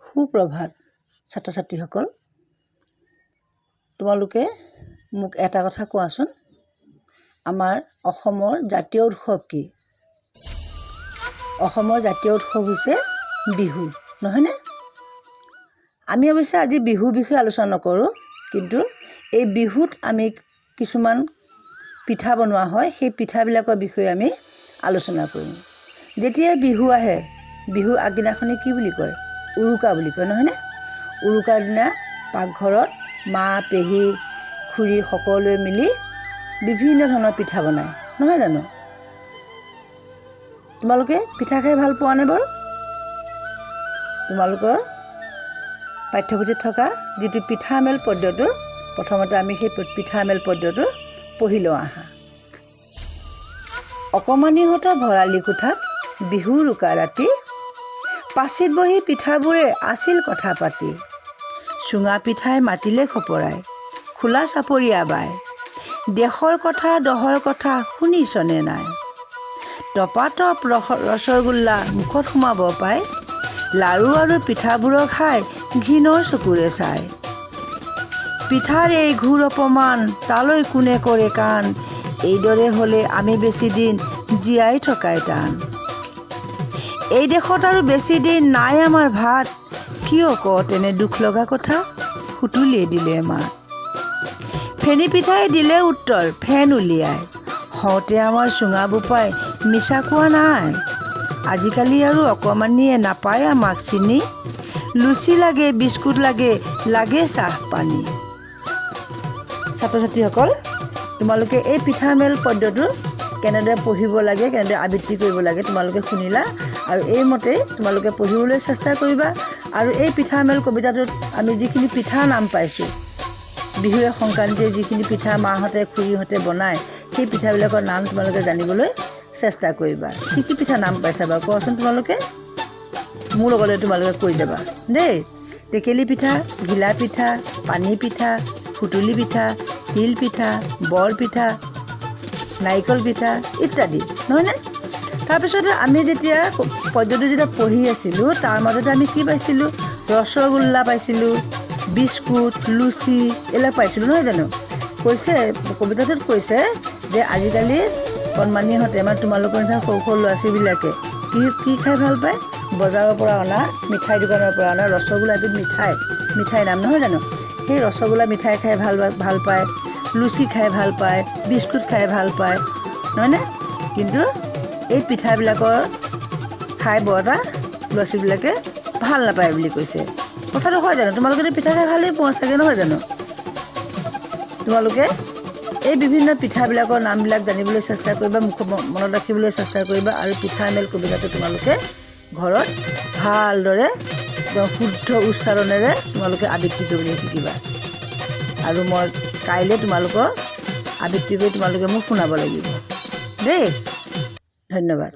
সুপ্ৰভাত ছাত্ৰ ছাত্ৰীসকল, তোমালোকে মোক এটা কথা কোৱাচোন, আমাৰ অসমৰ জাতীয় উৎসৱ কি? অসমৰ জাতীয় উৎসৱ হৈছে বিহু, নহয়নে? আমি অৱশ্যে আজি বিহুৰ বিষয়ে আলোচনা নকৰোঁ, কিন্তু এই বিহুত আমি কিছুমান পিঠা বনোৱা হয়, সেই পিঠাবিলাকৰ বিষয়ে আমি আলোচনা কৰিম। যেতিয়া বিহু আহে, বিহুৰ আগদিনাখনি কি বুলি কয়? উৰুকা বুলি কয়, নহয়নে? উৰুকাৰ দিনা পাকঘৰত মা, পেহী, খুৰী সকলোৱে মিলি বিভিন্ন ধৰণৰ পিঠা বনায়, নহয় জানো? তোমালোকে পিঠা খাই ভাল পোৱানে বাৰু? তোমালোকৰ পাঠ্যপুথিত থকা যিটো পিঠামেল পদ্যটো, প্ৰথমতে আমি সেই পিঠামেল পদ্যটো পঢ়ি লওঁ আহা। অকণমানিহঁতৰ ভৰালি কোঠাত বিহুৰ উৰুকা ৰাতি, পাচিত বহি পিঠাবোৰে আছিল কথা পাতি। চুঙা পিঠাই মাতিলে খপৰাই, খোলা চাপৰিয়া বাই, দেশৰ কথা দহৰ কথা শুনিছনে নাই? টপাটপ ৰসগোল্লা মুখত সোমাব পায়, লাৰু আৰু পিঠাবোৰৰ খাই ঘিণৰ চকুৰে চায়। পিঠাৰ এই ঘূৰ অপমান তালৈ কোনে কৰে কাণ, এইদৰে হ'লে আমি বেছি দিন জীয়াই থকাই টান। এই দেশত আৰু বেছি দিন নাই আমাৰ ভাত, কিয় ক তেনে দুখ লগা কথা, সুতুলিয়ে দিলে মাত। ফেনী পিঠাই দিলে উত্তৰ ফেন উলিয়াই, হওঁতে আমাৰ চুঙা বোপাই মিছা কোৱা নাই। আজিকালি আৰু অকণমানিয়ে নাপায় আমাক চিনি, লুচি লাগে বিস্কুট লাগে, লাগে চাহ পানী। ছাত্ৰ ছাত্ৰীসকল, তোমালোকে এই পিঠামেল পদ্যটো কেনেদৰে পঢ়িব লাগে, কেনেদৰে আবৃত্তি কৰিব লাগে তোমালোকে শুনিলা, আৰু এইমতে তোমালোকে পঢ়িবলৈ চেষ্টা কৰিবা। আৰু এই পিঠামেল কবিতাটোত আমি যিখিনি পিঠা নাম পাইছোঁ, বিহুৱে সংক্ৰান্তিয়ে যিখিনি পিঠা মাহঁতে খুৰীহঁতে বনায়, সেই পিঠাবিলাকৰ নাম তোমালোকে জানিবলৈ চেষ্টা কৰিবা। কি কি পিঠা নাম পাইছা বাৰু কোৱাচোন তোমালোকে? মোৰ লগতে তোমালোকে কৈ যাবা দেই। টেকেলি পিঠা, ঘিলা পিঠা, পানী পিঠা, সুতুলি পিঠা, তিল পিঠা, বৰ পিঠা, নাৰিকল পিঠা ইত্যাদি, নহয়নে? তাৰপিছতে আমি যেতিয়া পদ্যটো যেতিয়া পঢ়ি আছিলোঁ, তাৰ মাজতে আমি কি পাইছিলোঁ? ৰসগোল্লা পাইছিলোঁ, বিস্কুট, লুচি এইবিলাক পাইছিলোঁ, নহয় জানো? কৈছে কবিতাটোত কৈছে যে আজিকালি কণমানিহঁতে মানে তোমালোকৰ নিচিনা সৰু সৰু ল'ৰা ছোৱালীবিলাকে কি খাই ভাল পায়? বজাৰৰ পৰা অনা, মিঠাই দোকানৰ পৰা অনা ৰসগোল্লা, এবিধ মিঠাই নাম, নহয় জানো? সেই ৰসগোল্লা মিঠাই খাই ভাল পায়, লুচি খাই ভাল পায়, বিস্কুট খাই ভাল পায়, নহয়নে? কিন্তু এই পিঠাবিলাকৰ খাই বৰ এটা ল'ৰা ছোৱালীবিলাকে ভাল নাপায় বুলি কৈছে। কথাটো হয় জানো? তোমালোকেতো পিঠা খাই ভালেই পোৱা চাগে, নহয় জানো? তোমালোকে এই বিভিন্ন পিঠাবিলাকৰ নামবিলাক জানিবলৈ চেষ্টা কৰিবা, মনত ৰাখিবলৈ চেষ্টা কৰিবা, আৰু পিঠামেল কবিতাটো তোমালোকে ঘৰত ভালদৰে শুদ্ধ উচ্চাৰণেৰে তোমালোকে আবৃত্তি কৰিবলৈ শিকিবা। আৰু মই কাইলৈ তোমালোকৰ আবৃত্তি কৰি তোমালোকে মোক শুনাব লাগিব দেই। ধন্যবাদ।